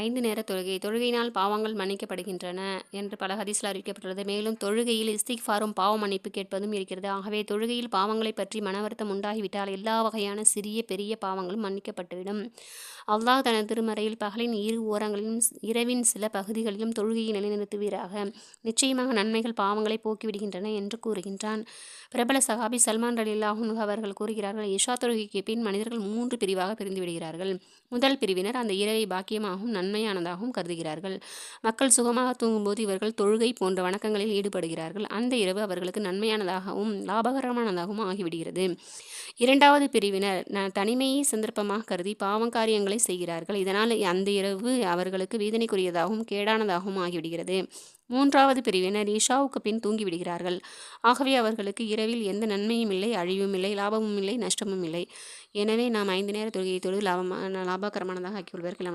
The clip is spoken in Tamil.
5 நேர தொழுகை தொழுகையினால் பாவங்கள் மன்னிக்கப்படுகின்றன என்று பல ஹதீஸ்ல அறிவிக்கப்பட்டுள்ளது. மேலும் தொழுகையில் இஸ்திக்ஃபாரும் பாவ மன்னிப்பு கேட்பதும் இருக்கிறது. ஆகவே தொழுகையில் பாவங்களை பற்றி மனவருத்தம் உண்டாகிவிட்டால் எல்லா வகையான சிறிய பெரிய பாவங்களும் மன்னிக்கப்பட்டுவிடும். அல்லாஹ் தனது திருமறையில் பகலின் இரு ஓரங்களிலும் இரவின் சில பகுதிகளிலும் தொழுகையை நிலைநிறுத்துவீராக, நிச்சயமாக நன்மைகள் பாவங்களை போக்கிவிடுகின்றன என்று கூறுகின்றான். பிரபல சஹாபி சல்மான் ரலியல்லாஹு அன்ஹு அவர்கள் கூறுகிறார்கள், இஷா தொழுகைக்கு பின் மனிதர்கள் 3 பிரிவாக பிரிந்து விடுகிறார்கள். முதல் பிரிவினர் அந்த இரவை பாக்கியமாகவும் நன்மையானதாகவும் கருதுகிறார்கள். மக்கள் சுகமாக தூங்கும்போது இவர்கள் தொழுகை போன்ற வணக்கங்களில் ஈடுபடுகிறார்கள். அந்த இரவு அவர்களுக்கு நன்மையானதாகவும் லாபகரமானதாகவும் ஆகிவிடுகிறது. இரண்டாவது பிரிவினர் தனிமையை சந்தர்ப்பமாக கருதி பாவங்காரியங்களை செய்கிறார்கள். இதனால் அந்த இரவு அவர்களுக்கு வேதனைக்குரியதாகவும் கேடானதாகவும் ஆகிவிடுகிறது. மூன்றாவது பிரிவினர் இஷாவுக்கு பின் தூங்கிவிடுகிறார்கள். ஆகவே அவர்களுக்கு இரவில் எந்த நன்மையும் இல்லை, அழிவும் இல்லை, லாபமும் இல்லை, நஷ்டமும் இல்லை. எனவே நாம் 5 நேர தொழுகையை தொழுது லாபகரமானதாக ஆக்கிக்கொள்வதற்கு